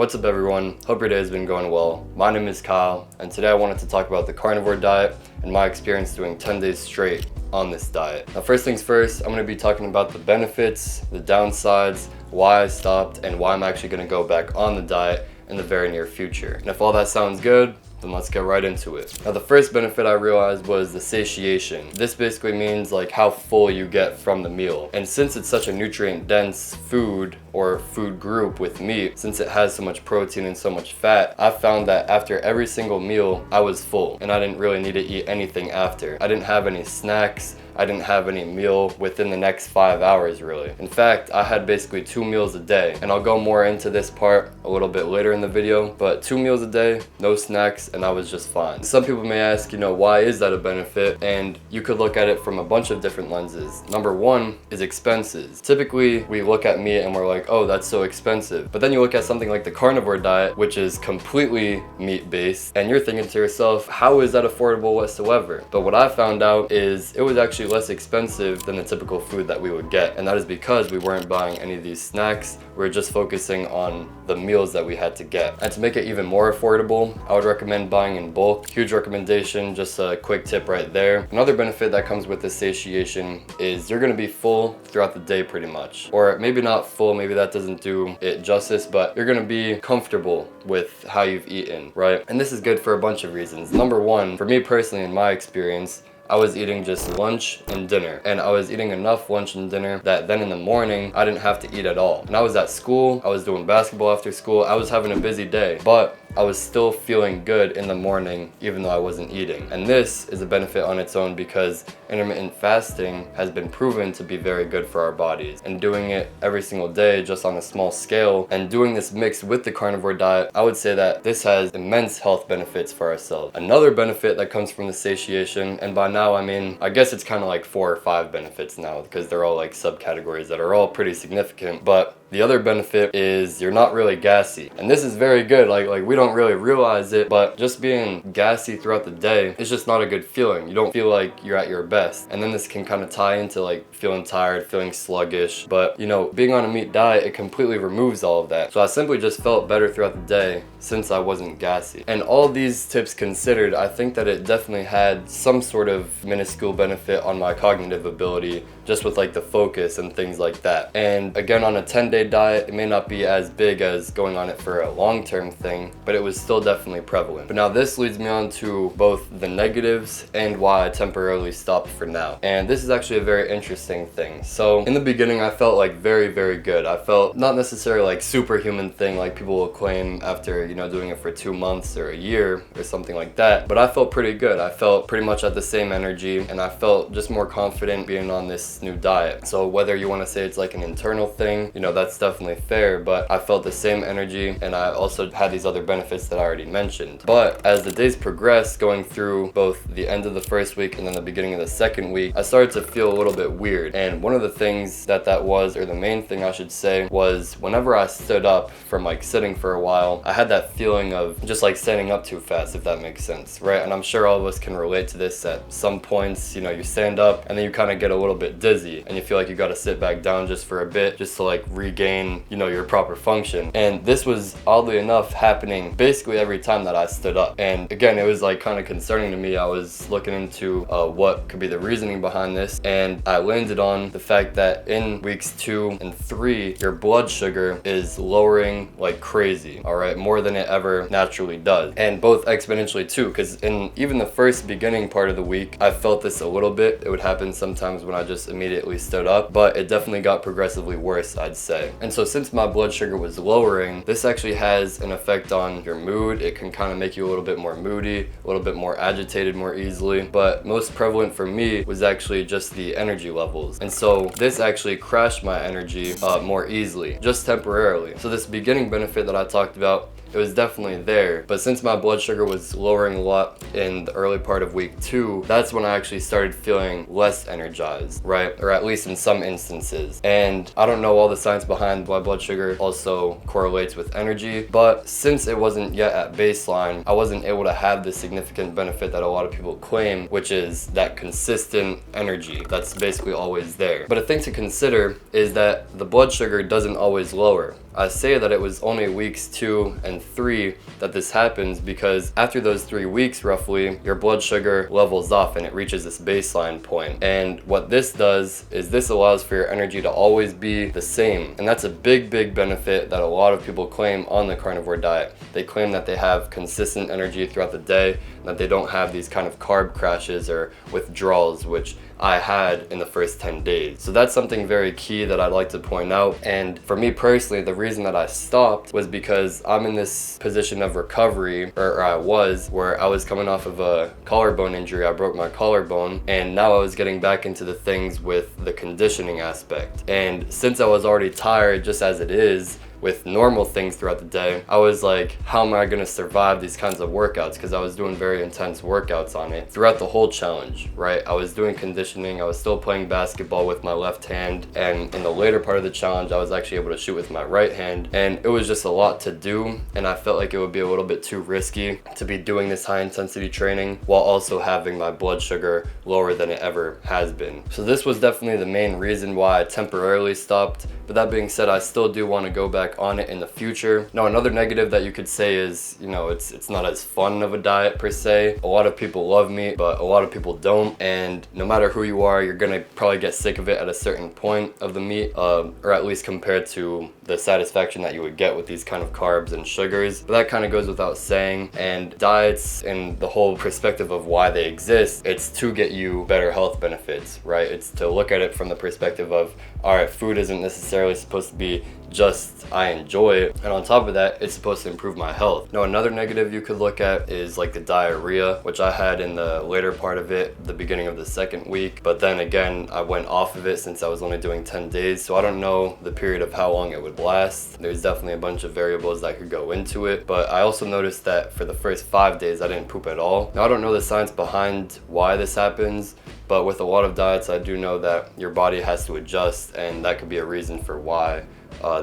What's up everyone? Hope your day has been going well. My name is Kyle, and today I wanted to talk about the carnivore diet and my experience doing 10 days straight on this diet. Now first things first, I'm going to be talking about the benefits, the downsides, why I stopped, and why I'm actually going to go back on the diet in the very near future. And if all that sounds good, then let's get right into it. Now the first benefit I realized was the satiation. This basically means like how full you get from the meal. And since it's such a nutrient dense food or food group with meat, since it has so much protein and so much fat, I found that after every single meal I was full and I didn't really need to eat anything after. I didn't have any snacks. I didn't have any meal within the next 5 hours really. In fact, I had basically 2 meals a day, and I'll go more into this part a little bit later in the video, but 2 meals a day, no snacks, and I was just fine. Some people may ask, why is that a benefit? And you could look at it from a bunch of different lenses. Number one is expenses. Typically, we look at meat and we're like, oh, that's so expensive. But then you look at something like the carnivore diet, which is completely meat-based, and you're thinking to yourself, how is that affordable whatsoever? But what I found out is it was actually less expensive than the typical food that we would get, and that is because we weren't buying any of these snacks. We were just focusing on the meals that we had to get. And to make it even more affordable, I would recommend buying in bulk. Huge recommendation, just a quick tip right there. Another benefit that comes with the satiation is you're gonna be full throughout the day pretty much. Or maybe not full, maybe that doesn't do it justice, but you're gonna be comfortable with how you've eaten, right? And this is good for a bunch of reasons. Number one, for me personally, in my experience, I was eating just lunch and dinner, and I was eating enough lunch and dinner that then in the morning I didn't have to eat at all. And I was at school, I was doing basketball after school, I was having a busy day, but I was still feeling good in the morning even though I wasn't eating. And this is a benefit on its own because intermittent fasting has been proven to be very good for our bodies. And doing it every single day just on a small scale and doing this mixed with the carnivore diet, I would say that this has immense health benefits for ourselves. Another benefit that comes from the satiation, and by now I mean, I guess it's kind of like 4 or 5 benefits now because they're all like subcategories that are all pretty significant, but the other benefit is you're not really gassy. And this is very good, like we don't really realize it, but just being gassy throughout the day is just not a good feeling. You don't feel like you're at your best. And then this can kind of tie into like feeling tired, feeling sluggish, but being on a meat diet, it completely removes all of that. So I simply just felt better throughout the day since I wasn't gassy. And all these tips considered, I think that it definitely had some sort of minuscule benefit on my cognitive ability, just with like the focus and things like that. And again, on a 10-day diet, it may not be as big as going on it for a long-term thing, but it was still definitely prevalent. But now this leads me on to both the negatives and why I temporarily stopped for now. And this is actually a very interesting thing. So in the beginning, I felt like very, very good. I felt not necessarily like superhuman thing like people will claim after, doing it for 2 months or a year or something like that. But I felt pretty good. I felt pretty much at the same energy, and I felt just more confident being on this new diet. So whether you want to say it's like an internal thing, that's definitely fair, but I felt the same energy, and I also had these other benefits that I already mentioned. But as the days progressed, going through both the end of the first week and then the beginning of the second week, I started to feel a little bit weird. And one of the things that was, or the main thing I should say, was whenever I stood up from like sitting for a while, I had that feeling of just like standing up too fast, if that makes sense, right? And I'm sure all of us can relate to this at some points. You stand up and then you kind of get a little bit dizzy and you feel like you got to sit back down just for a bit just to like regain your proper function. And this was oddly enough happening basically every time that I stood up. And again, it was like kind of concerning to me. I was looking into what could be the reasoning behind this, and I landed on the fact that in weeks 2 and 3 your blood sugar is lowering like crazy, all right, more than it ever naturally does, and both exponentially too, because in even the first beginning part of the week I felt this a little bit. It would happen sometimes when I just immediately stood up, but it definitely got progressively worse, I'd say. And so since my blood sugar was lowering, this actually has an effect on your mood. It can kind of make you a little bit more moody, a little bit more agitated more easily, but most prevalent for me was actually just the energy levels. And so this actually crashed my energy more easily, just temporarily. So this beginning benefit that I talked about, it was definitely there. But since my blood sugar was lowering a lot in the early part of week 2, that's when I actually started feeling less energized, right? Or at least in some instances. And I don't know all the science behind why blood sugar also correlates with energy, but since it wasn't yet at baseline, I wasn't able to have the significant benefit that a lot of people claim, which is that consistent energy that's basically always there. But a thing to consider is that the blood sugar doesn't always lower. I say that it was only weeks 2 and 3 that this happens because after those 3 weeks roughly, your blood sugar levels off and it reaches this baseline point. And what this does is this allows for your energy to always be the same. And that's a big benefit that a lot of people claim on the carnivore diet. They claim that they have consistent energy throughout the day, and that they don't have these kind of carb crashes or withdrawals, which I had in the first 10 days. So that's something very key that I'd like to point out. And for me personally, the reason that I stopped was because I'm in this position of recovery, or I was, where I was coming off of a collarbone injury. I broke my collarbone, and now I was getting back into the things with the conditioning aspect. And since I was already tired just as it is, with normal things throughout the day, I was like, how am I gonna survive these kinds of workouts? Because I was doing very intense workouts on it throughout the whole challenge, right? I was doing conditioning, I was still playing basketball with my left hand, and in the later part of the challenge, I was actually able to shoot with my right hand, and it was just a lot to do, and I felt like it would be a little bit too risky to be doing this high intensity training while also having my blood sugar lower than it ever has been. So this was definitely the main reason why I temporarily stopped, but that being said, I still do want to go back on it in the future. Now, another negative that you could say is, you know, it's not as fun of a diet per se. A lot of people love meat, but a lot of people don't, and no matter who you are, you're gonna probably get sick of it at a certain point of the meat, or at least compared to the satisfaction that you would get with these kind of carbs and sugars. But that kind of goes without saying. And diets, and the whole perspective of why they exist, it's to get you better health benefits, right? It's to look at it from the perspective of, all right, food isn't necessarily supposed to be just I enjoy it, and on top of that, it's supposed to improve my health. Now, another negative you could look at is like the diarrhea, which I had in the later part of it, the beginning of the second week, but then again, I went off of it since I was only doing 10 days, so I don't know the period of how long it would last. There's definitely a bunch of variables that could go into it, but I also noticed that for the first 5 days, I didn't poop at all. Now, I don't know the science behind why this happens, but with a lot of diets, I do know that your body has to adjust, and that could be a reason for why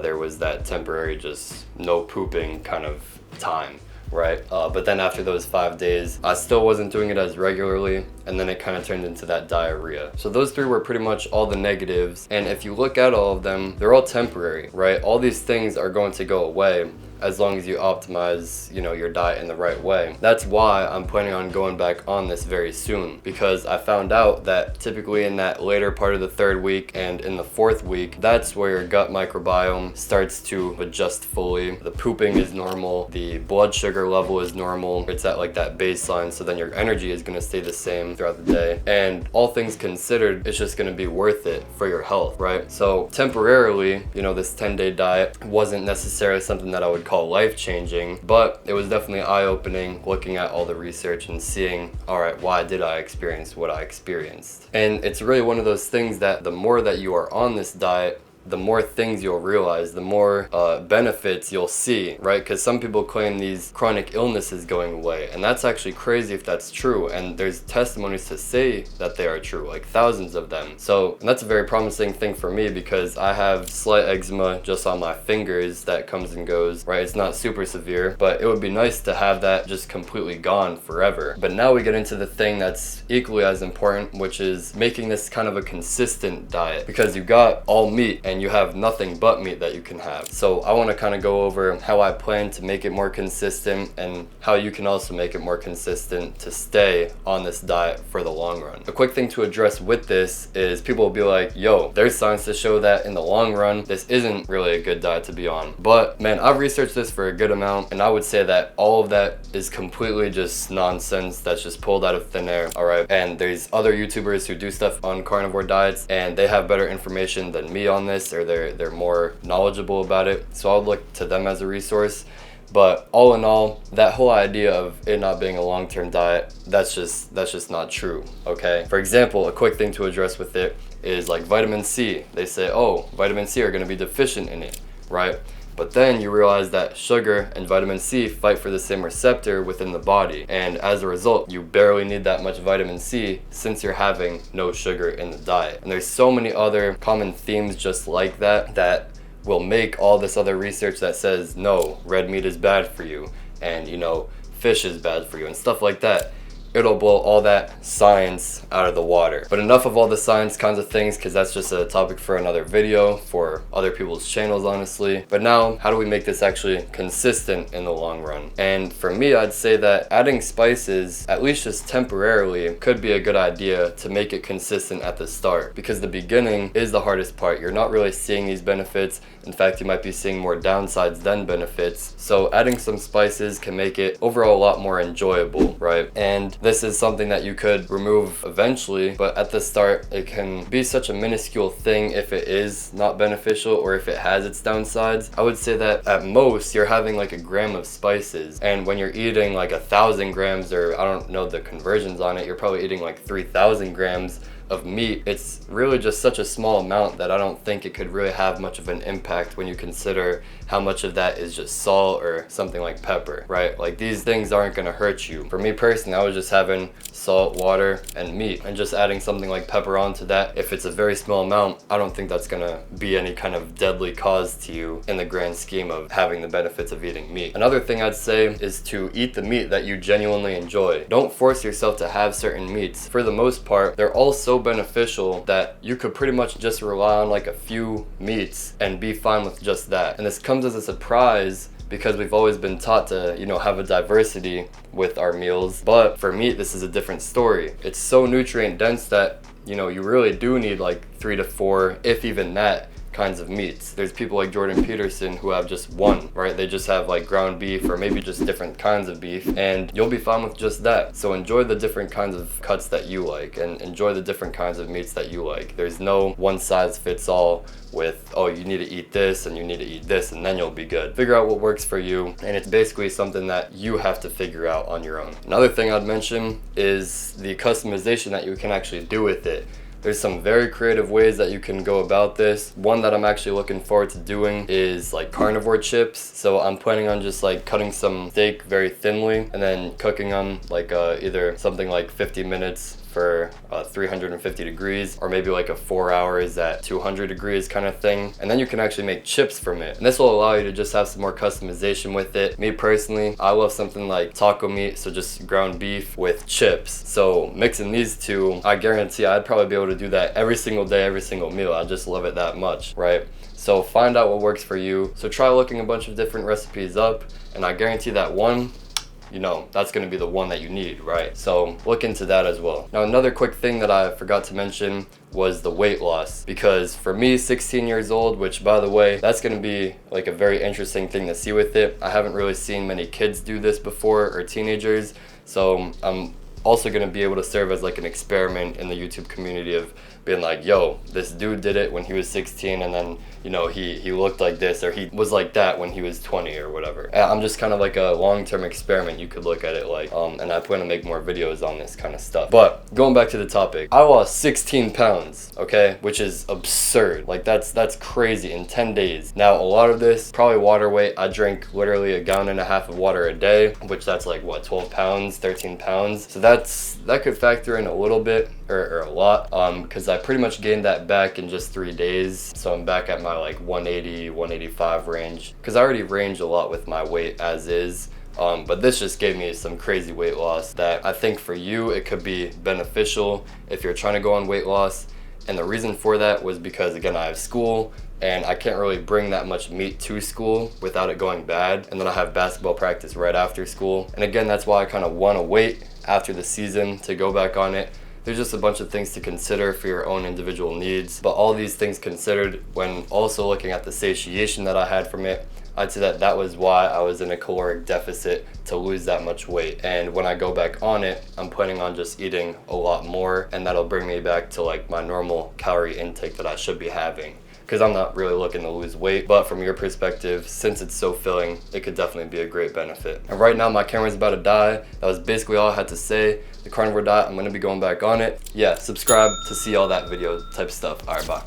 there was that temporary just no pooping kind of time, right? But then after those 5 days, I still wasn't doing it as regularly, and then it kind of turned into that diarrhea. So those 3 were pretty much all the negatives, and if you look at all of them, they're all temporary, right? All these things are going to go away as long as you optimize, you know, your diet in the right way. That's why I'm planning on going back on this very soon, because I found out that typically in that later part of the 3rd week and in the 4th week, that's where your gut microbiome starts to adjust fully. The pooping is normal, the blood sugar level is normal, it's at like that baseline, so then your energy is gonna stay the same throughout the day. And all things considered, it's just gonna be worth it for your health, right? So temporarily, you know, this 10-day diet wasn't necessarily something that I would call life-changing, but it was definitely eye-opening looking at all the research and seeing, all right, why did I experience what I experienced? And it's really one of those things that the more that you are on this diet, the more things you'll realize, the more benefits you'll see, right? Because some people claim these chronic illnesses going away, and that's actually crazy if that's true, and there's testimonies to say that they are true, like thousands of them. So that's a very promising thing for me, because I have slight eczema just on my fingers that comes and goes, right? It's not super severe, but it would be nice to have that just completely gone forever. But now we get into the thing that's equally as important, which is making this kind of a consistent diet, because you got all meat and you have nothing but meat that you can have. So I want to kind of go over how I plan to make it more consistent, and how you can also make it more consistent to stay on this diet for the long run. A quick thing to address with this is people will be like, yo, there's science to show that in the long run, this isn't really a good diet to be on. But man, I've researched this for a good amount, and I would say that all of that is completely just nonsense that's just pulled out of thin air, all right? And there's other YouTubers who do stuff on carnivore diets, and they have better information than me on this, or they're more knowledgeable about it, so I'll look to them as a resource. But all in all, that whole idea of it not being a long-term diet, that's just not true, okay? For example, a quick thing to address with it is like vitamin C. They say, oh, vitamin C are going to be deficient in it, right? But then you realize that sugar and vitamin C fight for the same receptor within the body, and as a result, you barely need that much vitamin C since you're having no sugar in the diet. And there's so many other common themes just like that that will make all this other research that says, no, red meat is bad for you, and, you know, fish is bad for you, and stuff like that. it'll blow all that science out of the water. But enough of all the science kinds of things, because that's just a topic for another video for other people's channels, honestly. But now, how do we make this actually consistent in the long run? And for me, I'd say that adding spices, at least just temporarily, could be a good idea to make it consistent at the start, because the beginning is the hardest part. You're not really seeing these benefits. In fact, you might be seeing more downsides than benefits. So adding some spices can make it overall a lot more enjoyable, right? And this is something that you could remove eventually, but at the start, it can be such a minuscule thing if it is not beneficial or if it has its downsides. I would say that at most, you're having like a gram of spices. And when you're eating like 1,000 grams, or I don't know the conversions on it, you're probably eating like 3,000 grams of meat. It's really just such a small amount that I don't think it could really have much of an impact when you consider how much of that is just salt or something like pepper, right? Like, these things aren't gonna hurt you. For me personally, I was just having salt, water, and meat, and just adding something like pepper onto that. If it's a very small amount, I don't think that's gonna be any kind of deadly cause to you in the grand scheme of having the benefits of eating meat. Another thing I'd say is to eat the meat that you genuinely enjoy. Don't force yourself to have certain meats. For the most part, they're all so beneficial that you could pretty much just rely on like a few meats and be fine with just that. And this comes as a surprise because we've always been taught to, you know, have a diversity with our meals. But for meat, this is a different story. It's so nutrient dense that, you know, you really do need like 3 to 4, if even that, kinds of meats. There's people like Jordan Peterson who have just one, right? They just have like ground beef or maybe just different kinds of beef, and you'll be fine with just that. So enjoy the different kinds of cuts that you like, and enjoy the different kinds of meats that you like. There's no one size fits all with, oh, you need to eat this and you need to eat this and then you'll be good. Figure out what works for you, and it's basically something that you have to figure out on your own. Another thing I'd mention is the customization that you can actually do with it. There's some very creative ways that you can go about this. One that I'm actually looking forward to doing is like carnivore chips. So I'm planning on just like cutting some steak very thinly and then cooking them like either something like 50 minutes for 350 degrees, or maybe like a 4 hours at 200 degrees kind of thing. And then you can actually make chips from it. And this will allow you to just have some more customization with it. Me personally, I love something like taco meat, so just ground beef with chips. So mixing these two, I guarantee I'd probably be able to do that every single day, every single meal. I just love it that much, right? So find out what works for you. So try looking a bunch of different recipes up, and I guarantee that one, you know, that's going to be the one that you need, right? So look into that as well. Now, another quick thing that I forgot to mention was the weight loss, because for me, 16 years old, which by the way, that's going to be like a very interesting thing to see with it. I haven't really seen many kids do this before, or teenagers, so I'm also going to be able to serve as like an experiment in the YouTube community of being like, yo, this dude did it when he was 16, and then, you know, he looked like this, or he was like that when he was 20 or whatever. I'm just kind of like a long-term experiment, you could look at it like, and I plan to make more videos on this kind of stuff. But going back to the topic, I lost 16 pounds, okay, which is absurd. Like, that's crazy in 10 days. Now, a lot of this, probably water weight. I drink literally 1.5 gallons of water a day, which that's like, what, 12 pounds, 13 pounds. So that could factor in a little bit, or a lot, because I pretty much gained that back in just 3 days. So I'm back at my like 180, 185 range, because I already range a lot with my weight as is. But this just gave me some crazy weight loss that I think for you, it could be beneficial if you're trying to go on weight loss. And the reason for that was because, again, I have school, and I can't really bring that much meat to school without it going bad. And then I have basketball practice right after school. And again, that's why I kind of want to wait after the season to go back on it. There's just a bunch of things to consider for your own individual needs. But all these things considered, when also looking at the satiation that I had from it, I'd say that was why I was in a caloric deficit to lose that much weight. And when I go back on it, I'm planning on just eating a lot more, and that'll bring me back to like my normal calorie intake that I should be having. Because I'm not really looking to lose weight, but from your perspective, since it's so filling, it could definitely be a great benefit. And right now, my camera's about to die. That was basically all I had to say. The carnivore diet, I'm gonna be going back on it. Yeah, subscribe to see all that video type stuff. All right, bye.